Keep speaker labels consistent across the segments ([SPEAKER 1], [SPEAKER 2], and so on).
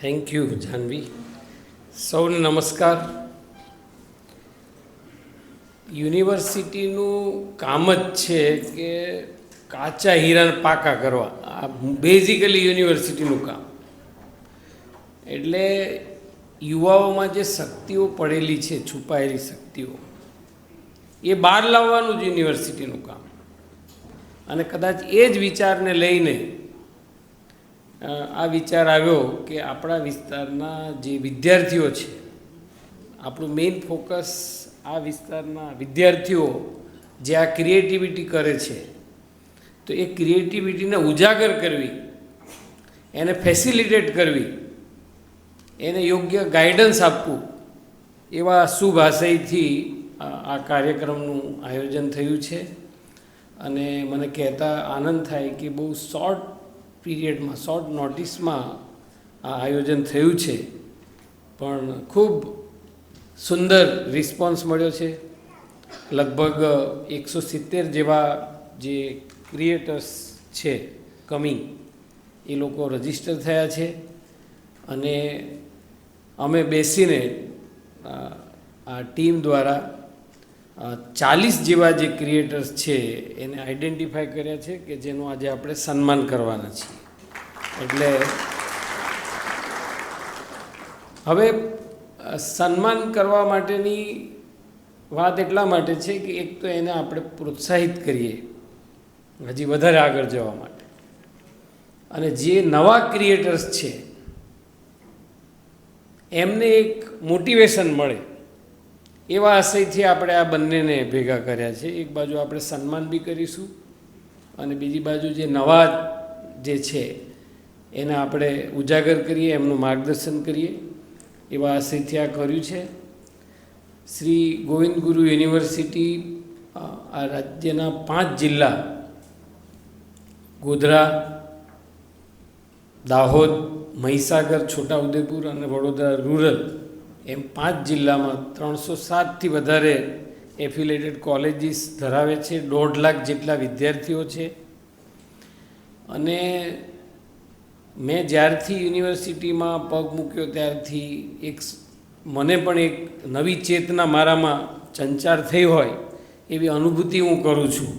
[SPEAKER 1] Thank you Janvi. સૌને નમસ્કાર. યુનિવર્સિટીનું કામ જ છે કે કાચા હીરાને પાકા કરવા. આ બેઝિકલી યુનિવર્સિટીનું કામ. એટલે યુવાઓમાં જે શક્તિઓ પડેલી છે, છુપાયેલી શક્તિઓ, એ બહાર લાવવાનું જ યુનિવર્સિટીનું કામ. અને કદાચ એ જ વિચારને લઈને આ વિચાર આવ્યો કે આપણા વિસ્તારના જે વિદ્યાર્થીઓ છે, આપણું મેઇન ફોકસ આ વિસ્તારના વિદ્યાર્થીઓ જે આ ક્રિએટિવિટી કરે છે, તો એ ક્રિએટિવિટીને ઉજાગર કરવી, એને ફેસિલિટેટ કરવી, એને યોગ્ય ગાઈડન્સ આપવું, એવા શુભ આશયથી આ કાર્યક્રમનું આયોજન થયું છે. અને મને કહેતા આનંદ થાય કે બહુ શોર્ટ પીરિયડમાં, શોર્ટ નોટિસમાં આ આયોજન થયું છે, પણ ખૂબ સુંદર રિસ્પોન્સ મળ્યો છે. લગભગ 170 જેવા જે ક્રિએટર્સ છે કમિંગ, એ લોકો રજીસ્ટર થયા છે. અને અમે બેસીને આ ટીમ દ્વારા 40 જેવા જે ક્રિએટર્સ છે એને આઈડેન્ટિફાઈ કર્યા છે કે જેનું આજે આપણે સન્માન કરવાના છીએ. એટલે હવે સન્માન કરવા માટેની વાત એટલા માટે છે કે એક તો એને આપણે પ્રોત્સાહિત કરીએ હજી વધારે આગળ જવા માટે, અને જે નવા ક્રિએટર્સ છે એમને એક મોટિવેશન મળે, એવા આશયથી આપણે આ બંનેને ભેગા કર્યા છે. એક બાજુ આપણે સન્માન બી કરીશું અને બીજી બાજુ જે નવા જે છે એને આપણે ઉજાગર કરીએ, એમનું માર્ગદર્શન કરીએ, એવા આશયથી આ કર્યું છે. શ્રી ગોવિંદ ગુરુ યુનિવર્સિટી આ રાજ્યના 5 જિલ્લા ગોધરા, દાહોદ, મહીસાગર, છોટાઉદેપુર અને વડોદરા રૂરલ, એમ 5 જિલ્લામાં 307થી વધારે એફિલેટેડ કોલેજીસ ધરાવે છે. 1.5 લાખ જેટલા વિદ્યાર્થીઓ છે. અને મેં જ્યારથી યુનિવર્સિટીમાં પગ મૂક્યો ત્યારથી મને પણ એક નવી ચેતના મારામાં સંચાર થઈ હોય એવી અનુભૂતિ હું કરું છું.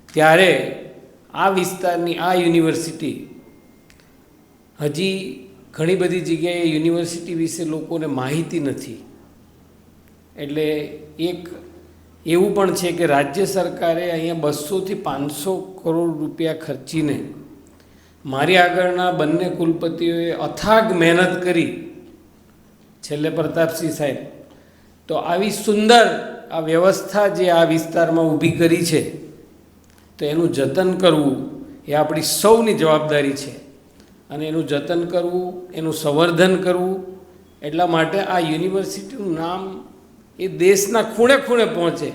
[SPEAKER 1] ત્યારે આ વિસ્તારની આ યુનિવર્સિટી હજી ઘણી બધી જગ્યાએ યુનિવર્સિટી વિશે લોકોને માહિતી નથી. એટલે એક એવું પણ છે કે રાજ્ય સરકારે અહીંયા 200થી 500 કરોડ રૂપિયા ખર્ચીને મારી આગળના બંને કુલપતિઓએ અથાગ મહેનત કરી, છેલ્લે પ્રતાપસિંહ સાહેબ, તો આવી સુંદર આ વ્યવસ્થા જે આ વિસ્તારમાં ઊભી કરી છે, તો એનું જતન કરવું એ આપણી સૌની જવાબદારી છે. અને એનું જતન કરવું, એનું સંવર્ધન કરવું, એટલા માટે આ યુનિવર્સિટીનું નામ એ દેશના ખૂણે ખૂણે પહોંચે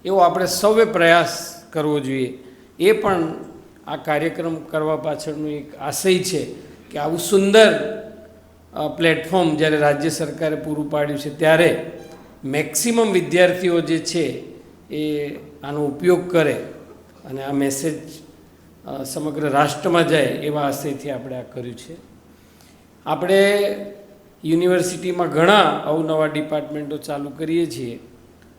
[SPEAKER 1] એવો આપણે સૌએ પ્રયાસ કરવો જોઈએ. એ પણ આ કાર્યક્રમ કરવા પાછળનું એક આશય છે કે આવું સુંદર પ્લેટફોર્મ જ્યારે રાજ્ય સરકારે પૂરું પાડ્યું છે, ત્યારે મેક્સિમમ વિદ્યાર્થીઓ જે છે એ આનો ઉપયોગ કરે અને આ મેસેજ સમગ્ર રાષ્ટ્રમાં જાય, એવા આશયથી આપણે આ કર્યું છે. આપણે યુનિવર્સિટીમાં ઘણા અવનવા ડિપાર્ટમેન્ટો ચાલુ કરીએ છીએ,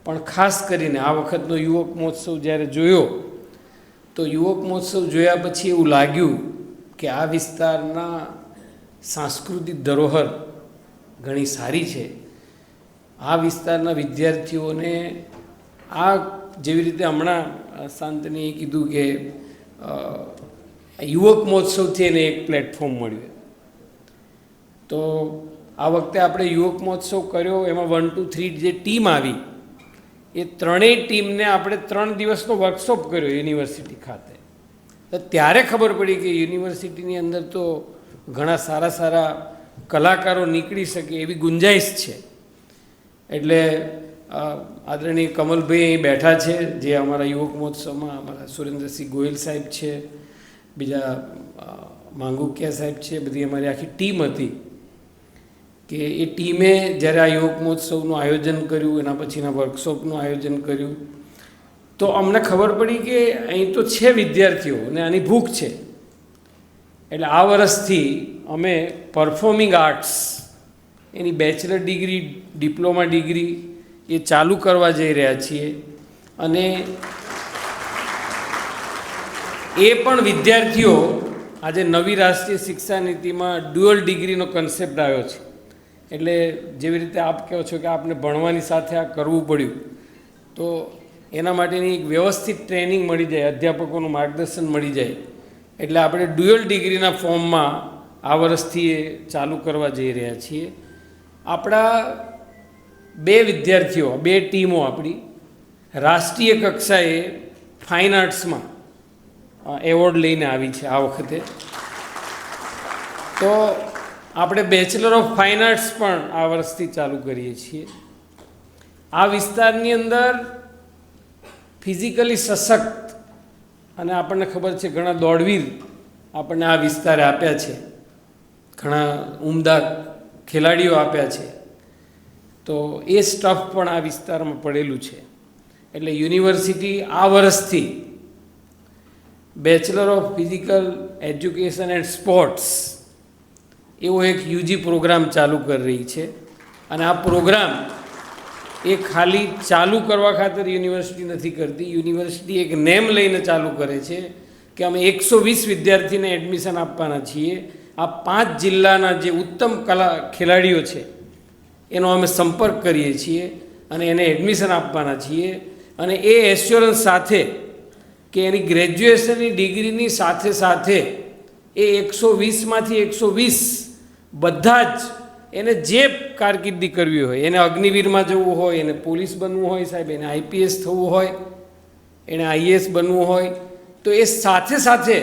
[SPEAKER 1] પણ ખાસ કરીને આ વખતનો યુવક મહોત્સવ જ્યારે જોયો, તો યુવક મહોત્સવ જોયા પછી એવું લાગ્યું કે આ વિસ્તારના સાંસ્કૃતિક ધરોહર ઘણી સારી છે. આ વિસ્તારના વિદ્યાર્થીઓને આ જેવી રીતે હમણાં શાંતનીએ કીધું કે યુવક મહોત્સવથી એને એક પ્લેટફોર્મ મળ્યું. તો આ વખતે આપણે યુવક મહોત્સવ કર્યો, એમાં 1, 2, 3 જે ટીમ આવી, એ ત્રણેય ટીમને આપણે 3 દિવસનો વર્કશોપ કર્યો યુનિવર્સિટી ખાતે. તો ત્યારે ખબર પડી કે યુનિવર્સિટીની અંદર તો ઘણા સારા સારા કલાકારો નીકળી શકે એવી ગુંજાઈશ છે. એટલે આદરણીય કમલભાઈ અહીં બેઠા છે, જે અમારા યુવક મહોત્સવમાં અમારા સુરેન્દ્રસિંહ ગોયલ સાહેબ છે, બીજા માંગુકિયા સાહેબ છે, બધી અમારી આખી ટીમ હતી. કે એ ટીમે જ્યારે આ યુવક મહોત્સવનું આયોજન કર્યું, એના પછીના વર્કશોપનું આયોજન કર્યું, તો અમને ખબર પડી કે અહીં તો છે વિદ્યાર્થીઓ અને આની ભૂખ છે. એટલે આ વર્ષથી અમે પરફોર્મિંગ આર્ટ્સ એની બેચલર ડિગ્રી, ડિપ્લોમા ડિગ્રી એ ચાલુ કરવા જઈ રહ્યા છીએ. અને એ પણ વિદ્યાર્થીઓ આજે નવી રાષ્ટ્રીય શિક્ષા નીતિમાં ડ્યુઅલ ડિગ્રીનો કન્સેપ્ટ આવ્યો છે. એટલે જેવી રીતે આપ કહો છો કે આપને ભણવાની સાથે આ કરવું પડ્યું, તો એના માટેની એક વ્યવસ્થિત ટ્રેનિંગ મળી જાય, અધ્યાપકોનું માર્ગદર્શન મળી જાય. એટલે આપણે ડ્યુઅલ ડિગ્રીના ફોર્મમાં આ વર્ષથી એ ચાલુ કરવા જઈ રહ્યા છીએ. આપણા 2 વિદ્યાર્થીઓ, 2 ટીમો આપણી રાષ્ટ્રીય કક્ષાએ ફાઇન આર્ટ્સમાં એવોર્ડ લઈને આવી છે આ વખતે. તો આપણે બેચલર ઓફ ફાઇન આર્ટ્સ પણ આ વર્ષથી ચાલુ કરીએ છીએ. આ વિસ્તારની અંદર ફિઝિકલી સશક્ત અને આપણને ખબર છે ઘણા દોડવીર આપણને આ વિસ્તારે આપ્યા છે, ઘણા ઉમદા ખેલાડીઓ આપ્યા છે. તો એ સ્ટફ પણ આ વિસ્તારમાં પડેલું છે. એટલે યુનિવર્સિટી આ વર્ષથી bachelor of physical education and sports એવો એક યુજી પ્રોગ્રામ ચાલુ કરી રહી છે. અને આ પ્રોગ્રામ એ ખાલી ચાલુ કરવા ખાતર યુનિવર્સિટી નથી કરતી. યુનિવર્સિટી એક નેમ લઈને ચાલુ કરે છે કે અમે 120 વિદ્યાર્થીને એડમિશન આપવાના છીએ. આ 5 જિલ્લાના જે ઉત્તમ ખેલાડીઓ છે એનો અમે સંપર્ક કરીએ છીએ અને એને એડમિશન આપવાના છીએ. અને એ એશ્યોરન્સ સાથે કે એની ગ્રેજ્યુએશનની ડિગ્રીની સાથે સાથે એ 120માંથી 120 બધા જ એને જે કારકિર્દી કરવી હોય, એને અગ્નિવીરમાં જવું હોય, એને પોલીસ બનવું હોય સાહેબ, એને આઈપીએસ થવું હોય, એને આઈએએસ બનવું હોય, તો એ સાથે સાથે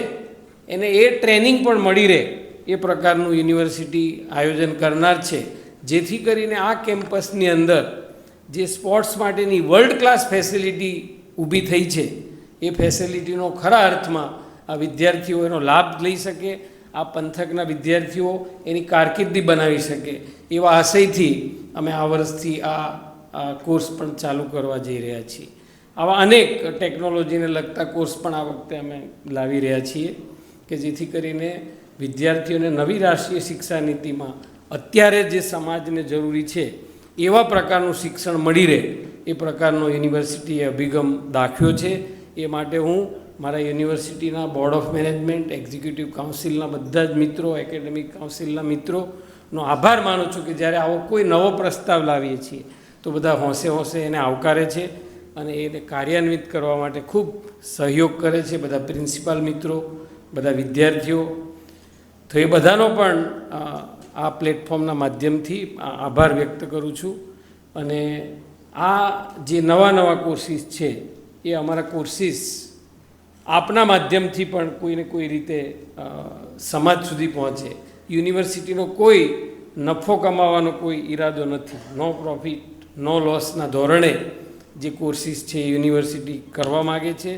[SPEAKER 1] એને એ ટ્રેનિંગ પણ મળી રહે એ પ્રકારનું યુનિવર્સિટી આયોજન કરનાર છે. જેથી કરીને આ કેમ્પસની અંદર જે સ્પોર્ટ્સ માટેની વર્લ્ડ ક્લાસ ફેસિલિટી ઊભી થઈ છે એ ફેસિલિટીનો ખરા અર્થમાં આ વિદ્યાર્થીઓ એનો લાભ લઈ શકે, આ પંથકના વિદ્યાર્થીઓ એની કારકિર્દી બનાવી શકે એવા આશયથી અમે આ વર્ષથી આ કોર્સ પણ ચાલુ કરવા જઈ રહ્યા છીએ. આવા અનેક ટેકનોલોજીને લગતા કોર્સ પણ આ વખતે અમે લાવી રહ્યા છીએ કે જેથી કરીને વિદ્યાર્થીઓને નવી રાષ્ટ્રીય શિક્ષા નીતિમાં અત્યારે જે સમાજને જરૂરી છે એવા પ્રકારનું શિક્ષણ મળી રહે એ પ્રકારનો યુનિવર્સિટીએ અભિગમ દાખ્યો છે. એ માટે હું મારા યુનિવર્સિટીના બોર્ડ ઓફ મેનેજમેન્ટ, એક્ઝિક્યુટિવ કાઉન્સિલના બધા જ મિત્રો, એકેડેમિક કાઉન્સિલના મિત્રોનો આભાર માનું છું કે જ્યારે આવો કોઈ નવો પ્રસ્તાવ લાવીએ છીએ તો બધા હોંશે હોંશે એને આવકારે છે અને એને કાર્યાન્વિત કરવા માટે ખૂબ સહયોગ કરે છે. બધા પ્રિન્સિપાલ મિત્રો, બધા વિદ્યાર્થીઓ, તો એ બધાનો પણ આ પ્લેટફોર્મના માધ્યમથી આભાર વ્યક્ત કરું છું. અને આ જે નવા કોર્સિસ છે એ અમારા કોર્સિસ આપના માધ્યમથી પણ કોઈને કોઈ રીતે સમાજ સુધી પહોંચે. યુનિવર્સિટીનો કોઈ નફો કમાવાનો કોઈ ઈરાદો નથી. નો પ્રોફિટ નો લોસના ધોરણે જે કોર્સિસ છે એ યુનિવર્સિટી કરવા માગે છે.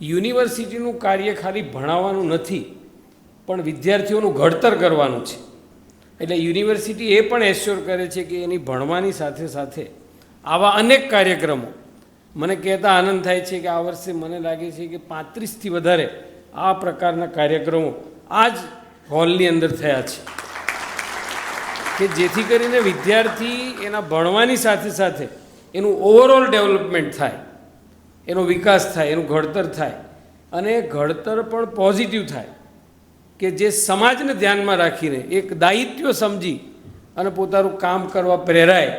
[SPEAKER 1] યુનિવર્સિટીનું કાર્ય ખાલી ભણાવવાનું નથી પણ વિદ્યાર્થીઓનું ઘડતર કરવાનું છે. એટલે યુનિવર્સિટી એ પણ એશ્યોર કરે છે કે એની ભણવાની સાથે સાથે આવા અનેક કાર્યક્રમો, મને કહેતા આનંદ થાય છે કે આ વર્ષે મને લાગે છે કે 35થી વધારે આ પ્રકારના કાર્યક્રમો આ જ હોલની અંદર થયા છે કે જેથી કરીને વિદ્યાર્થી એના ભણવાની સાથે સાથે એનું ઓવરઓલ ડેવલપમેન્ટ થાય, એનો વિકાસ થાય, એનું ઘડતર થાય અને ઘડતર પણ પોઝિટિવ થાય કે જે સમાજને ધ્યાનમાં રાખીને એક દાયિત્વ સમજી અને પોતાનું કામ કરવા પ્રેરાય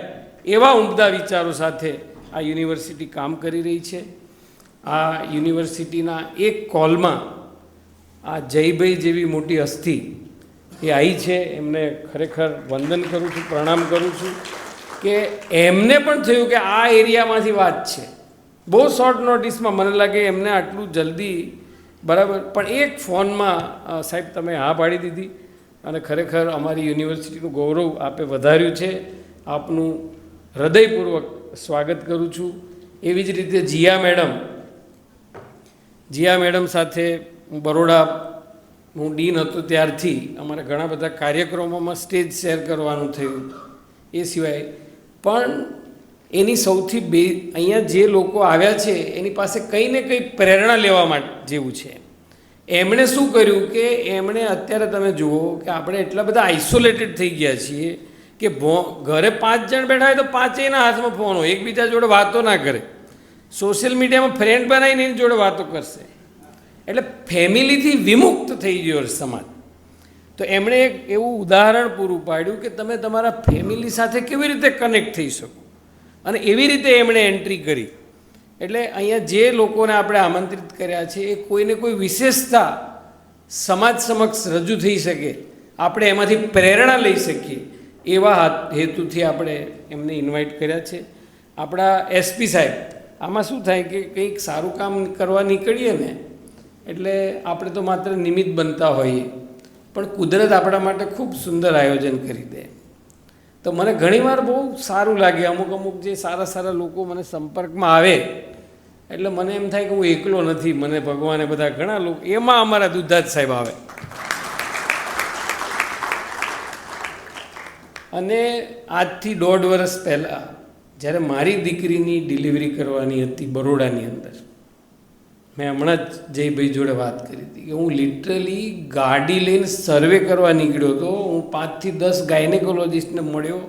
[SPEAKER 1] એવા ઉમદા વિચારો સાથે આ યુનિવર્સિટી કામ કરી રહી છે. આ યુનિવર્સિટીના એક કોલમાં આ જયભાઈ જેવી મોટી હસ્તી એ આવી છે. એમને ખરેખર વંદન કરું છું, પ્રણામ કરું છું કે એમને પણ થયું કે આ એરિયામાંથી વાત છે. બહુ શોર્ટ નોટિસમાં મને લાગે એમને આટલું જલ્દી બરાબર, પણ એક ફોનમાં સાહેબ તમે હા પાડી દીધી અને ખરેખર અમારી યુનિવર્સિટીનું ગૌરવ આપે વધાર્યું છે. આપનું હૃદયપૂર્વક સ્વાગત કરું છું. એવી જ રીતે જીયા મેડમ સાથે હું બરોડા હું ડીન હતો ત્યારથી અમારે ઘણા બધા કાર્યક્રમોમાં સ્ટેજ શેર કરવાનું થયું. એ સિવાય પણ એની સૌથી અહીંયા જે લોકો આવ્યા છે એની પાસે કંઈ ને કંઈ પ્રેરણા લેવા માટે જેવું છે એમણે શું કર્યું કે એમણે અત્યારે તમે જુઓ કે આપણે એટલા બધા આઇસોલેટેડ થઈ ગયા છીએ કે ઘરે 5 જણ બેઠા હોય તો 5એયના હાથમાં ફોન હોય, એકબીજા જોડે વાતો ના કરે, સોશિયલ મીડિયામાં ફ્રેન્ડ બનાવીને એની જોડે વાતો કરશે. એટલે ફેમિલીથી વિમુક્ત થઈ ગયો સમાજ. તો એમણે એક એવું ઉદાહરણ પૂરું પાડ્યું કે તમે તમારા ફેમિલી સાથે કેવી રીતે કનેક્ટ થઈ શકો, અને એવી રીતે એમણે એન્ટ્રી કરી. એટલે અહીંયા જે લોકોને આપણે આમંત્રિત કર્યા છે એ કોઈને કોઈ વિશેષતા સમાજ સમક્ષ રજૂ થઈ શકે, આપણે એમાંથી પ્રેરણા લઈ શકીએ એવા હેતુથી આપણે એમને ઇન્વાઇટ કર્યા છે. આપણા એસપી સાહેબ, આમાં શું થાય કે કંઈક સારું કામ કરવા નીકળીએ ને એટલે આપણે તો માત્ર નિમિત્ત બનતા હોઈએ, પણ કુદરત આપણા માટે ખૂબ સુંદર આયોજન કરી દે. તો મને ઘણીવાર બહુ સારું લાગે, અમુક જે સારા સારા લોકો મને સંપર્કમાં આવે એટલે મને એમ થાય કે હું એકલો નથી, મને ભગવાને બધા ઘણા લોકો, એમાં અમારા દુધાત સાહેબ આવે. અને આજથી 1.5 વર્ષ પહેલાં જ્યારે મારી દીકરીની ડિલિવરી કરવાની હતી બરોડાની અંદર, મેં હમણાં જ જયભાઈ જોડે વાત કરી હતી કે હું લિટરલી ગાડી લઈને સર્વે કરવા નીકળ્યો હતો. હું 5 થી 10 ગાયનેકોલોજીસ્ટને મળ્યો.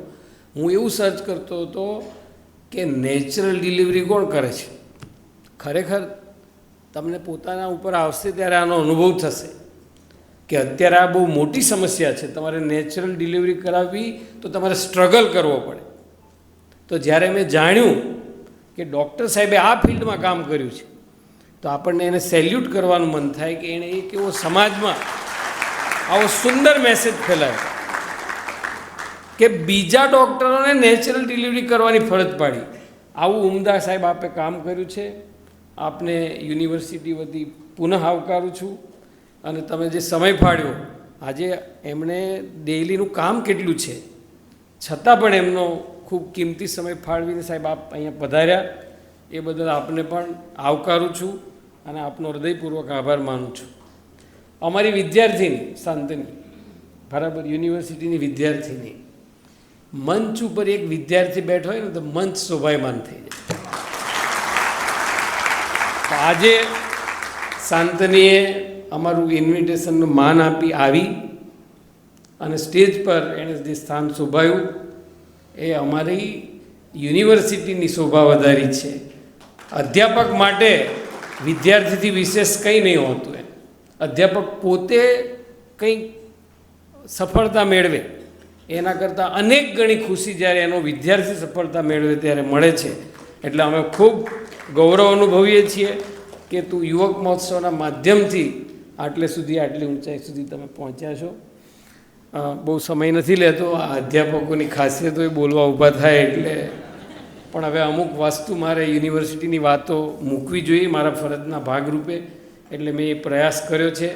[SPEAKER 1] હું એવું સર્ચ કરતો હતો કે નેચરલ ડિલિવરી કોણ કરે છે. ખરેખર તમને પોતાના ઉપર આવશે ત્યારે આનો અનુભવ થશે કે અત્યારે આ બહુ મોટી સમસ્યા છે. તમારે નેચરલ ડિલિવરી કરાવવી તો તમારે સ્ટ્રગલ કરવો પડે. તો જ્યારે મેં જાણ્યું કે ડૉક્ટર સાહેબે આ ફિલ્ડમાં કામ કર્યું છે તો આપણને એને સેલ્યુટ કરવાનું મન થાય કે એણે એક એવો સમાજમાં આવો સુંદર મેસેજ ફેલાવ્યો કે બીજા ડૉક્ટરોને નેચરલ ડિલિવરી કરવાની ફરજ પાડી. આવું ઉમદા સાહેબ આપે કામ કર્યું છે. આપને યુનિવર્સિટી વતી પુનઃ આવકારું છું. અને તમે જે સમય ફાળ્યો, આજે એમણે ડેઇલીનું કામ કેટલું છે છતાં પણ એમનો ખૂબ કિંમતી સમય ફાળવીને સાહેબ આપ અહીંયા પધાર્યા, એ બદલ આપને પણ આવકારું છું અને આપનો હૃદયપૂર્વક આભાર માનું છું. અમારી વિદ્યાર્થીની શાંતની, બરાબર, યુનિવર્સિટીની વિદ્યાર્થીની, મંચ ઉપર એક વિદ્યાર્થી બેઠો હોય ને તો મંચ શોભાયમાન થઈ જાય. તો આજે શાંતનીએ અમારું ઇન્વિટેશનનું માન આપી આવી અને સ્ટેજ પર એણે જે સ્થાન શોભાયું એ અમારી યુનિવર્સિટીની શોભા વધારી છે. અધ્યાપક માટે વિદ્યાર્થીથી વિશેષ કંઈ નહીં હોતું. એમ અધ્યાપક પોતે કંઈક સફળતા મેળવે એના કરતાં અનેક ગણી ખુશી જ્યારે એનો વિદ્યાર્થી સફળતા મેળવે ત્યારે મળે છે. એટલે અમે ખૂબ ગૌરવ અનુભવીએ છીએ કે તું યુવક મહોત્સવના માધ્યમથી આટલી ઊંચાઈ સુધી તમે પહોંચ્યા છો. બહુ સમય નથી લેતો, આ અધ્યાપકોની ખાસિયત હોય બોલવા ઊભા થાય એટલે, પણ હવે અમુક વસ્તુ મારે યુનિવર્સિટીની વાતો મૂકવી જોઈએ મારા ફરજના ભાગરૂપે, એટલે મેં એ પ્રયાસ કર્યો છે.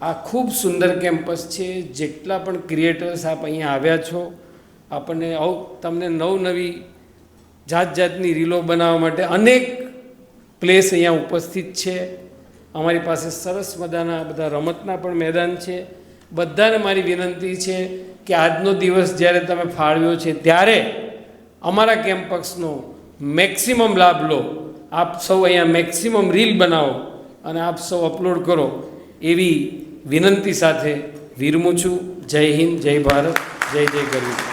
[SPEAKER 1] આ ખૂબ સુંદર કેમ્પસ છે. જેટલા પણ ક્રિએટર્સ આપ અહીંયા આવ્યા છો, આપણને તમને નવી જાતની રીલો બનાવવા માટે અનેક પ્લેસ અહીંયા ઉપસ્થિત છે. અમારી પાસે સરસ મજાના બધા રમતના પણ મેદાન છે. બધાને મારી વિનંતી છે કે આજનો દિવસ જ્યારે તમે ફાળવ્યો છે ત્યારે અમારા કેમ્પસનો મેક્સિમમ લાભ લો. આપ સૌ અહીંયા મેક્સિમમ રીલ બનાવો અને આપ સૌ અપલોડ કરો એવી વિનંતી સાથે વિરમું છું. જય હિન્દ, જય ભારત, જય જય ગરવી.